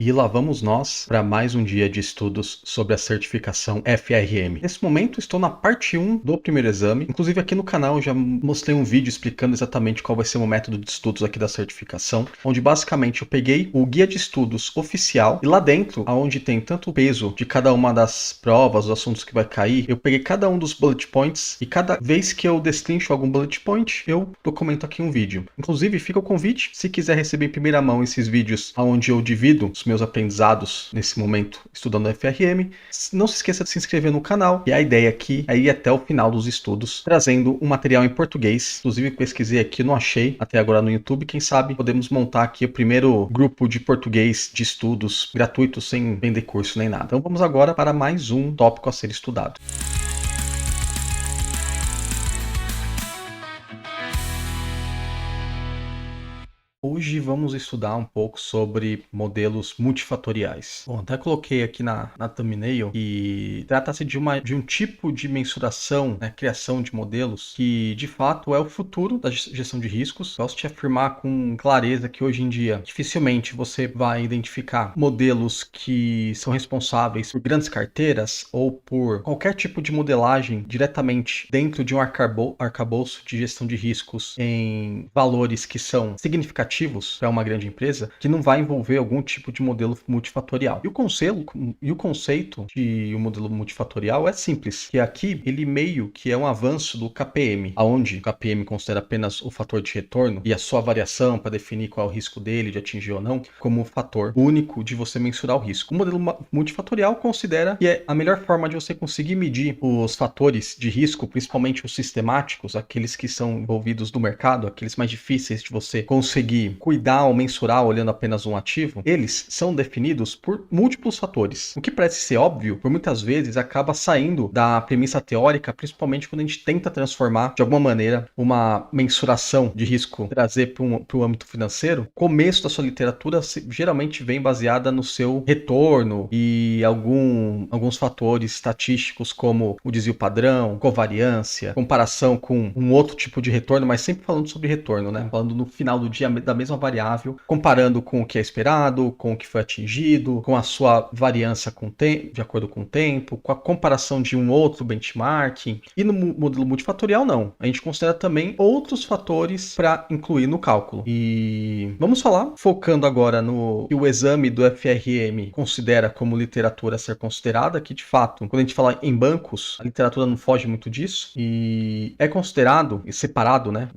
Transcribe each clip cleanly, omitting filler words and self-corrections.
E lá vamos nós para mais um dia de estudos sobre a certificação FRM. Nesse momento estou na parte 1 do primeiro exame. Inclusive aqui no canal eu já mostrei um vídeo explicando exatamente qual vai ser o método de estudos aqui da certificação, onde basicamente eu peguei o guia de estudos oficial e lá dentro, onde tem tanto o peso de cada uma das provas, os assuntos que vai cair, eu peguei cada um dos bullet points e cada vez que eu destrincho algum bullet point, eu documento aqui um vídeo. Inclusive fica o convite, se quiser receber em primeira mão esses vídeos onde eu divido os meus aprendizados nesse momento estudando FRM, não se esqueça de se inscrever no canal. E a ideia aqui é ir até o final dos estudos, trazendo um material em português. Inclusive pesquisei aqui, não achei até agora no YouTube. Quem sabe podemos montar aqui o primeiro grupo de português de estudos gratuito, sem vender curso nem nada. Então vamos agora para mais um tópico a ser estudado. Hoje vamos estudar um pouco sobre modelos multifatoriais. Bom, até coloquei aqui na thumbnail que trata-se de um tipo de mensuração, né, criação de modelos, que de fato é o futuro da gestão de riscos. Posso te afirmar com clareza que hoje em dia dificilmente você vai identificar modelos que são responsáveis por grandes carteiras ou por qualquer tipo de modelagem diretamente dentro de um arcabouço de gestão de riscos em valores que são significativos para uma grande empresa, que não vai envolver algum tipo de modelo multifatorial. E o conceito de um modelo multifatorial é simples, que aqui ele meio que é um avanço do KPM, aonde o KPM considera apenas o fator de retorno e a sua variação para definir qual é o risco dele de atingir ou não, como fator único de você mensurar o risco. O modelo multifatorial considera que é a melhor forma de você conseguir medir os fatores de risco, principalmente os sistemáticos, aqueles que são envolvidos no mercado, aqueles mais difíceis de você conseguir cuidar ou mensurar olhando apenas um ativo, eles são definidos por múltiplos fatores. O que parece ser óbvio, por muitas vezes acaba saindo da premissa teórica, principalmente quando a gente tenta transformar de alguma maneira uma mensuração de risco, trazer para o âmbito financeiro. O começo da sua literatura geralmente vem baseada no seu retorno e alguns fatores estatísticos como o desvio padrão, covariância, comparação com um outro tipo de retorno, mas sempre falando sobre retorno, né? Falando no final do dia da mesma variável, comparando com o que é esperado, com o que foi atingido, com a sua variância de acordo com o tempo, com a comparação de um outro benchmarking. E no modelo multifatorial, não. A gente considera também outros fatores para incluir no cálculo. E vamos falar, focando agora no que o exame do FRM considera como literatura a ser considerada, que de fato, quando a gente fala em bancos, a literatura não foge muito disso, e é considerado e separado, né,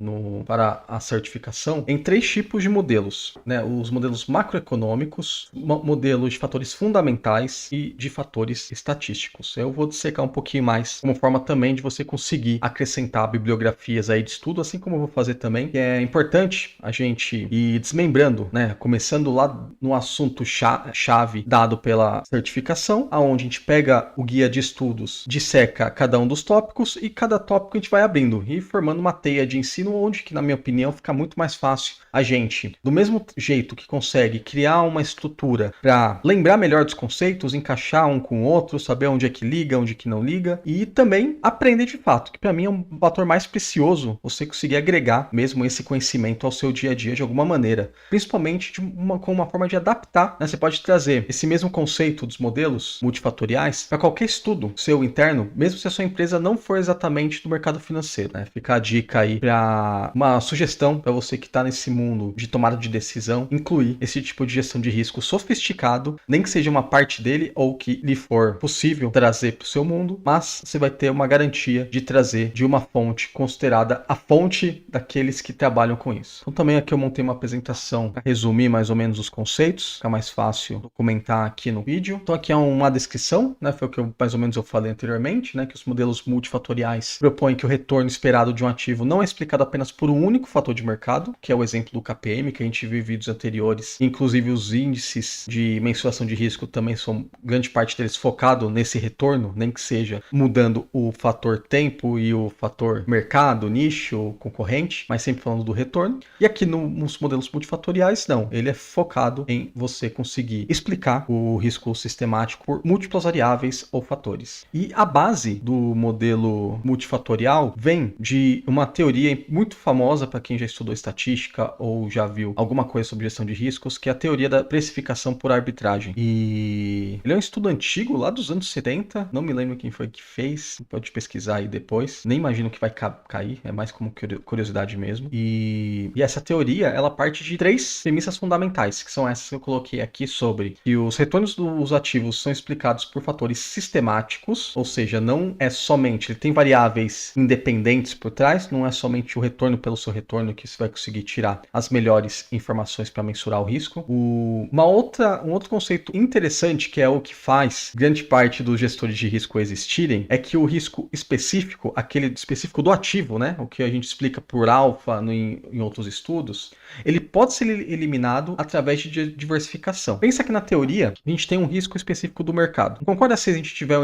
para a certificação em três tipos de modelos, né? Os modelos macroeconômicos, modelos de fatores fundamentais e de fatores estatísticos. Eu vou dissecar um pouquinho mais como forma também de você conseguir acrescentar bibliografias aí de estudo, assim como eu vou fazer também. É importante a gente ir desmembrando, né? Começando lá no assunto chave dado pela certificação, aonde a gente pega o guia de estudos, disseca cada um dos tópicos e cada tópico a gente vai abrindo e formando uma teia de ensino onde, que na minha opinião, fica muito mais fácil a gente, do mesmo jeito que consegue criar uma estrutura para lembrar melhor dos conceitos, encaixar um com o outro, saber onde é que liga, onde é que não liga, e também aprender de fato, que para mim é um fator mais precioso você conseguir agregar mesmo esse conhecimento ao seu dia a dia de alguma maneira, principalmente com uma forma de adaptar, né? Você pode trazer esse mesmo conceito dos modelos multifatoriais para qualquer estudo seu interno, mesmo se a sua empresa não for exatamente do mercado financeiro, né? Fica a dica aí para uma sugestão para você que está nesse mundo de tomada de decisão, incluir esse tipo de gestão de risco sofisticado, nem que seja uma parte dele ou que lhe for possível trazer para o seu mundo, mas você vai ter uma garantia de trazer de uma fonte considerada a fonte daqueles que trabalham com isso. Então também aqui eu montei uma apresentação para resumir mais ou menos os conceitos, fica mais fácil documentar aqui no vídeo. Então aqui é uma descrição, né? Foi o que mais ou menos eu falei anteriormente, né? Que os modelos multifatoriais propõem que o retorno esperado de um ativo não é explicado apenas por um único fator de mercado, que é o exemplo do KPM, que a gente viu em vídeos anteriores. Inclusive os índices de mensuração de risco também são, grande parte deles, focado nesse retorno, nem que seja mudando o fator tempo e o fator mercado, nicho, concorrente, mas sempre falando do retorno. E aqui nos modelos multifatoriais, não. Ele é focado em você conseguir explicar o risco sistemático por múltiplas variáveis ou fatores. E a base do modelo multifatorial vem de uma teoria muito famosa para quem já estudou estatística ou já viu alguma coisa sobre gestão de riscos, que é a teoria da precificação por arbitragem. E ele é um estudo antigo, lá dos anos 70, não me lembro quem foi que fez, pode pesquisar aí depois, nem imagino que vai cair, é mais como curiosidade mesmo. E essa teoria, ela parte de 3 premissas fundamentais, que são essas que eu coloquei aqui sobre que os retornos dos ativos são explicados por fatores sistemáticos, ou seja, não é somente, ele tem variáveis independentes por trás, não é somente o retorno pelo seu retorno que você vai conseguir tirar as melhores informações para mensurar o risco. Um outro conceito interessante, que é o que faz grande parte dos gestores de risco existirem, é que o risco específico, aquele específico do ativo, né, o que a gente explica por alfa em outros estudos, ele pode ser eliminado através de diversificação. Pensa que na teoria a gente tem um risco específico do mercado. Concorda se a gente tiver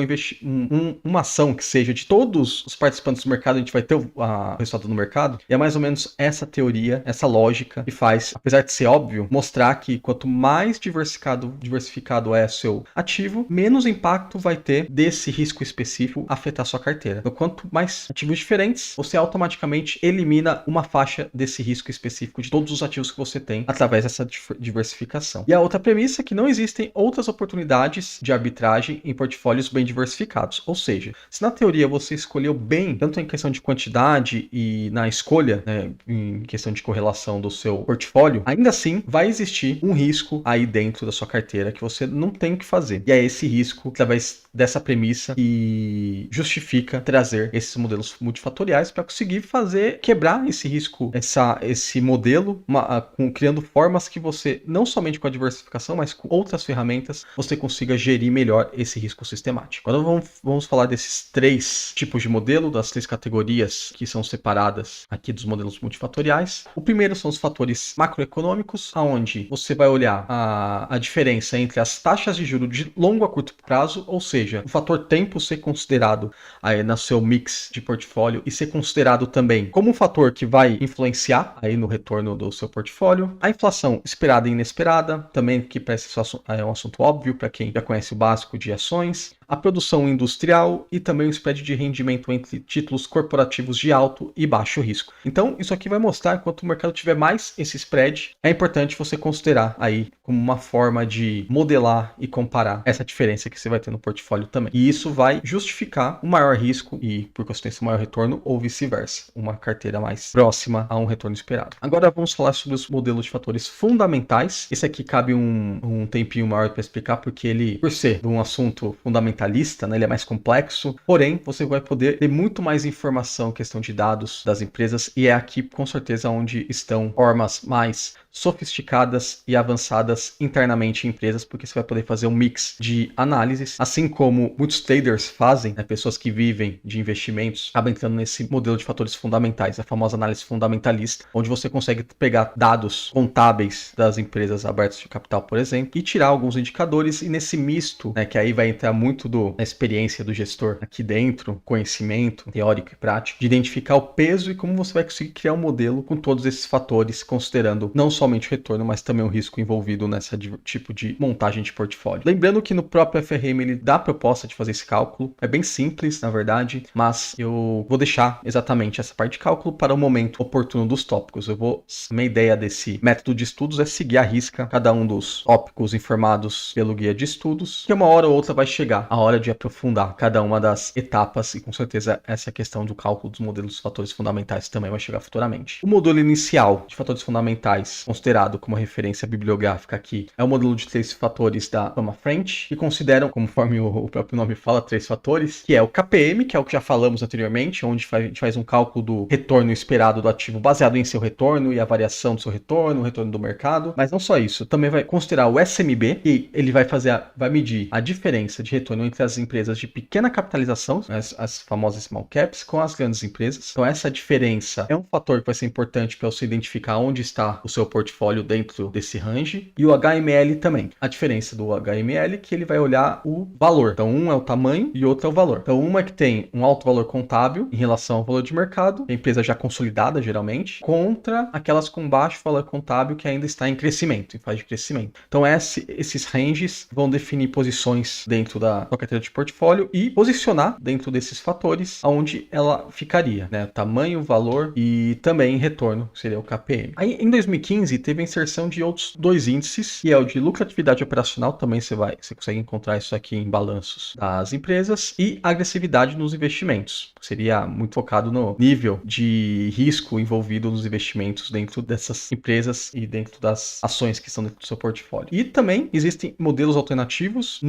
uma ação que seja de todos os participantes do mercado, a gente vai ter o resultado no mercado? E é mais ou menos essa teoria, essa lógica que faz, apesar de ser óbvio, mostrar que quanto mais diversificado é seu ativo, menos impacto vai ter desse risco específico afetar sua carteira. Então, quanto mais ativos diferentes, você automaticamente elimina uma faixa desse risco específico de todos os ativos que você tem através dessa diversificação. E a outra premissa é que não existem outras oportunidades de arbitragem em portfólios bem diversificados. Ou seja, se na teoria você escolheu bem, tanto em questão de quantidade e na escolha, né, em questão de correlação do seu portfólio, ainda assim vai existir um risco aí dentro da sua carteira que você não tem que fazer. E é esse risco, através dessa premissa, que justifica trazer esses modelos multifatoriais para conseguir quebrar esse risco, esse modelo, criando formas que você, não somente com a diversificação, mas com outras ferramentas, você consiga gerir melhor esse risco sistemático. Agora vamos falar desses 3 tipos de modelo, das 3 categorias que são separadas aqui dos modelos multifatoriais. O primeiro são os fatores macroeconômicos, onde você vai olhar a diferença entre as taxas de juros de longo a curto prazo, ou seja, o fator tempo ser considerado aí no seu mix de portfólio e ser considerado também como um fator que vai influenciar aí no retorno do seu portfólio. A inflação esperada e inesperada, também que parece é um assunto óbvio para quem já conhece o básico de ações. A produção industrial e também o spread de rendimento entre títulos corporativos de alto e baixo risco. Então, isso aqui vai mostrar que quanto o mercado tiver mais esse spread, é importante você considerar aí como uma forma de modelar e comparar essa diferença que você vai ter no portfólio também. E isso vai justificar um maior risco e, por consequência, um maior retorno ou vice-versa, uma carteira mais próxima a um retorno esperado. Agora vamos falar sobre os modelos de fatores fundamentais. Esse aqui cabe um tempinho maior para explicar, porque ele, por ser um assunto fundamentalista, né, ele é mais complexo, porém você vai poder ter muito mais informação, questão de dados das empresas, e é aqui com certeza onde estão formas mais sofisticadas e avançadas internamente em empresas, porque você vai poder fazer um mix de análises, assim como muitos traders fazem, né, pessoas que vivem de investimentos, acabam entrando nesse modelo de fatores fundamentais, a famosa análise fundamentalista, onde você consegue pegar dados contábeis das empresas abertas de capital, por exemplo, e tirar alguns indicadores, e nesse misto, né, que aí vai entrar muito da experiência do gestor aqui dentro, conhecimento teórico e prático, de identificar o peso e como você vai conseguir criar um modelo com todos esses fatores, considerando não somente o retorno, mas também o risco envolvido nessa tipo de montagem de portfólio. Lembrando que no próprio FRM ele dá a proposta de fazer esse cálculo, é bem simples, na verdade, mas eu vou deixar exatamente essa parte de cálculo para o momento oportuno dos tópicos. Minha ideia desse método de estudos é seguir à risca cada um dos tópicos informados pelo guia de estudos, que uma hora ou outra vai chegar a hora de aprofundar cada uma das etapas, e com certeza essa questão do cálculo dos modelos dos fatores fundamentais também vai chegar futuramente. O modelo inicial de fatores fundamentais, considerado como referência bibliográfica aqui, é o modelo de 3 fatores da Fama French, que consideram, conforme o próprio nome fala, 3 fatores, que é o KPM, que é o que já falamos anteriormente, onde a gente faz um cálculo do retorno esperado do ativo baseado em seu retorno e a variação do seu retorno, o retorno do mercado. Mas não só isso, também vai considerar o SMB, que ele vai medir a diferença de retorno entre as empresas de pequena capitalização, as famosas small caps, com as grandes empresas. Então essa diferença é um fator que vai ser importante para você identificar onde está o seu portfólio dentro desse range. E o HML também. A diferença do HML é que ele vai olhar o valor. Então um é o tamanho e outro é o valor. Então uma que tem um alto valor contábil em relação ao valor de mercado, a empresa já consolidada geralmente, contra aquelas com baixo valor contábil que ainda está em crescimento, em fase de crescimento. Então esses ranges vão definir posições dentro da sua carteira de portfólio e posicionar dentro desses fatores aonde ela ficaria, né? Tamanho, valor e também retorno, que seria o KPM. Aí em 2015 2015 teve a inserção de outros 2 índices, que é o de lucratividade operacional, também você consegue encontrar isso aqui em balanços das empresas, e agressividade nos investimentos. Seria muito focado no nível de risco envolvido nos investimentos dentro dessas empresas e dentro das ações que estão dentro do seu portfólio. E também existem modelos alternativos.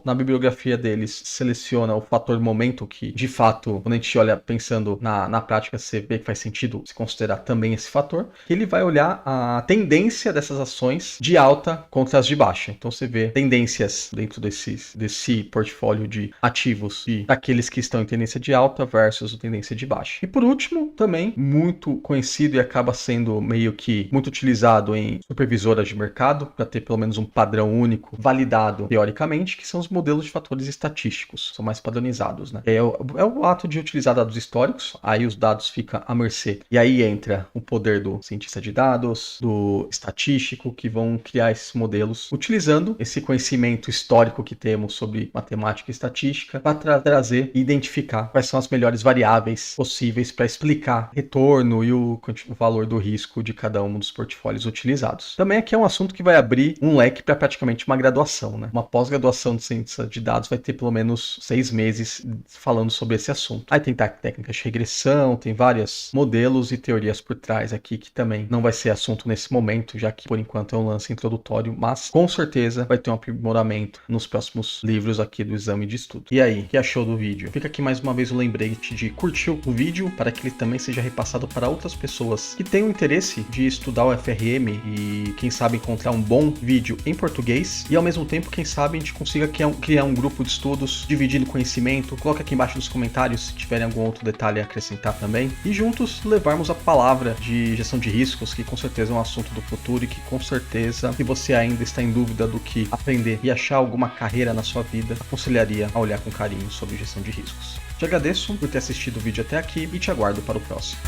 Na bibliografia deles, seleciona o fator momento, que de fato, quando a gente olha pensando na prática, você vê que faz sentido se considerar também esse fator, que ele vai olhar a tendência dessas ações de alta contra as de baixa. Então você vê tendências dentro desse portfólio de ativos daqueles que estão em tendência de alta versus tendência de baixa. E por último, também muito conhecido e acaba sendo meio que muito utilizado em supervisoras de mercado, para ter pelo menos um padrão único validado teoricamente, que são os modelos de fatores estatísticos, são mais padronizados, né? É o ato de utilizar dados históricos, aí os dados ficam à mercê. E aí entra o poder do cientista de dados, do estatístico, que vão criar esses modelos, utilizando esse conhecimento histórico que temos sobre matemática e estatística, para trazer e identificar quais são as melhores variáveis possíveis para explicar o retorno e o valor do risco de cada um dos portfólios utilizados. Também aqui é um assunto que vai abrir um leque para praticamente uma graduação, né? Uma pós-graduação de ciência de dados vai ter pelo menos 6 meses falando sobre esse assunto. Aí tem técnicas de regressão, tem vários modelos e teorias por trás aqui, que também não vai ser assunto nesse momento, já que por enquanto é um lance introdutório, mas com certeza vai ter um aprimoramento nos próximos livros aqui do exame de estudo. E aí, o que achou do vídeo? Fica aqui mais uma vez o lembrete de curtir o vídeo, para que ele também seja repassado para outras pessoas que tenham interesse de estudar o FRM e quem sabe encontrar um bom vídeo em português, e ao mesmo tempo, quem sabe a gente consiga criar um grupo de estudos, dividindo conhecimento. Coloca aqui embaixo nos comentários se tiverem algum outro detalhe a acrescentar também, e juntos levarmos a palavra de gestão de riscos, que com certeza é um assunto do futuro, e que com certeza, se você ainda está em dúvida do que aprender e achar alguma carreira na sua vida, aconselharia a olhar com carinho sobre gestão de riscos. Te agradeço por ter assistido o vídeo até aqui e te aguardo para o próximo.